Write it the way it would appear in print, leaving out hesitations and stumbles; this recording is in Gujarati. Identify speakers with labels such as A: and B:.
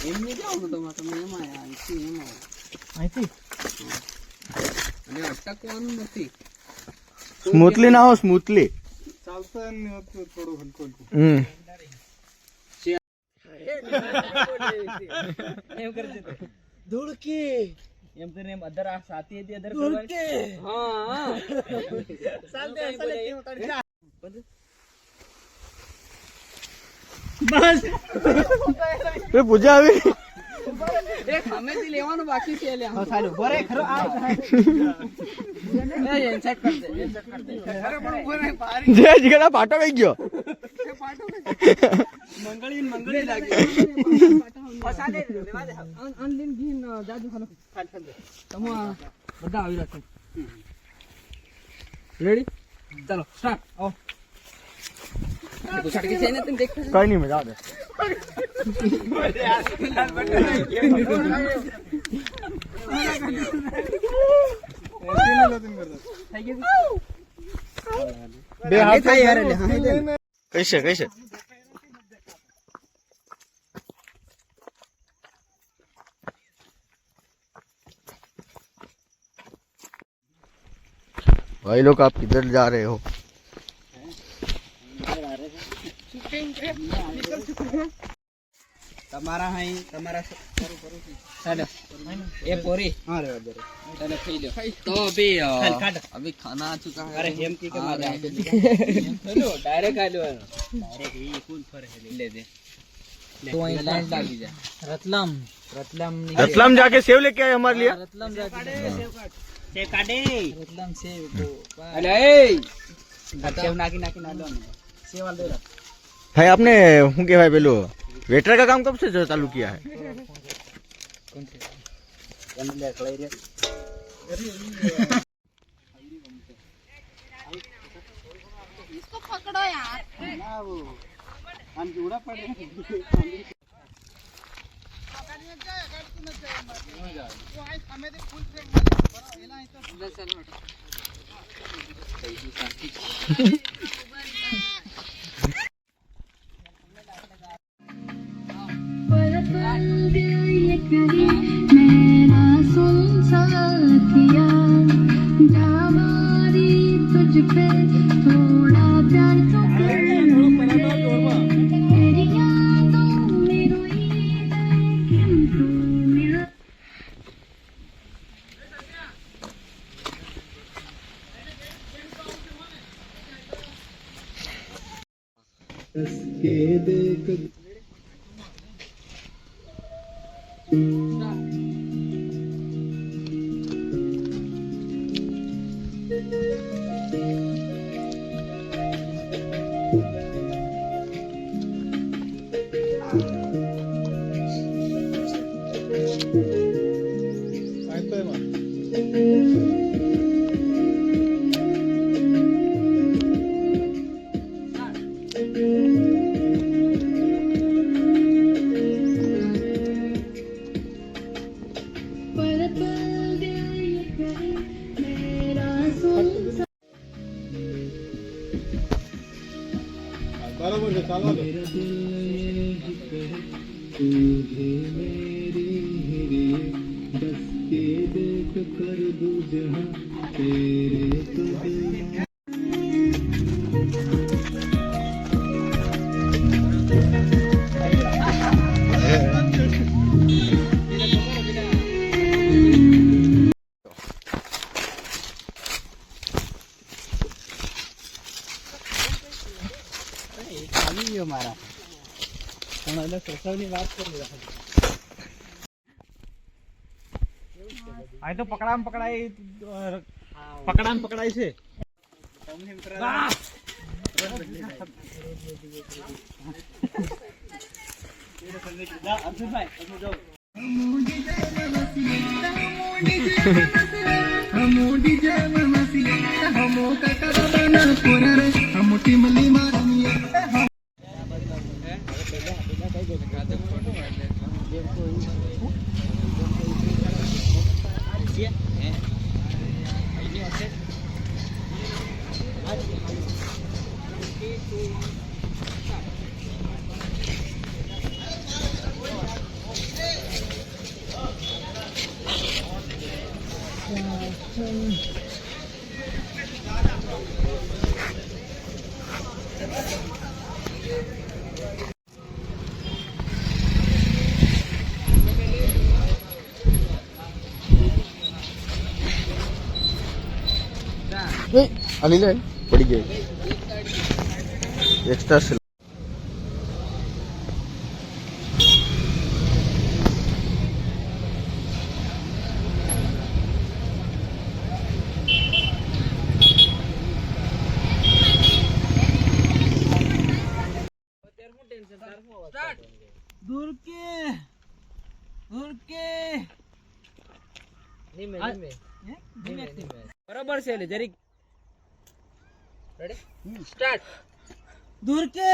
A: એમને જાવ તો તમે એમાં અહીંથી એમાં
B: અહીંથી
A: અને અટકવાનું નથી.
C: સ્મૂથલી ના હો, સ્મૂથલી
B: ચાલતો એમ થોડું હલકું
A: એમ કરજે ધૂળકી એમ કરીને એમ અધર આ સાથી હતી અધર કરવાની. હા ચાલતે બસ
C: પૂજા આવી
A: એક હમેથી લેવાનું બાકી છે. લે હા ચાલો બરે ખરો આ એ ઇન્સર્ટ કર દે, ઇન્સર્ટ કર દે. અરે પણ બરે પારી
C: જે જીગડા પાટો ગઈ ગયો.
A: મંગળી લાગી. ફસાડે લેવા દે. અનલિન ગીન જાજુ ખાલો ખાલ ખાલ દે. તમો બધા આવી રાખો. રેડી ચાલો સ્ટાર્ટ. આવો તો છાડ કે છે ને તમે દેખ
C: કઈ નહીં મજા આવે. બે હાથ
A: થાય યાર. એટલે હા
C: કઈશે કઈશે भाई लोग आप किधर जा रहे हो?
A: તમારા હાઈ તમારા ચાલો એ પોરી હા રે રે ચાલો ખાઈ લો તો અભી અભી ખાના आ चुका है. अरे हेम की के मारे चलो डायरेक्ट आ लो डायरेक्ट ये कौन फरे ले दे तो અહીં લાઈન લાગી જાય. રતલામ
C: रतलाम जाके सेव लेके आए हमारे लिए.
A: રતલામ જાકે સેવ કાઢે રતલામ સેવ તો અલે એ સેવ નાખી ના લો સેવ આલ દે.
C: भाई आपने हूँ के भाई पेलो वेटर का काम कब से चालू किया है?
A: कौन से ले खलाई रे
D: इसको पकड़ो यार.
A: ना वो हम जुड़ा पड़ रहे
D: मेरा सुन साथिया जावारी तुझ पे थोड़ा प्यार तो कर मेरी यादों में रोई किंतु मेरा पल पल दिल ये करे मेरा सुन
B: બરાબર છે ચાલવા દો.
A: આવી ગયો મારા પણ એટલે સસવની વાત કરી રહ્યા
B: આ તો પકડામ પકડાય છે.
A: અર્જુનભાઈ તમે જો
C: આલી લે પડી ગઈ એક્સ્ટ્રા છે
A: દૂર કે બરોબર છે એટલે જરીક રેડી સ્ટાર્ટ દૂર કે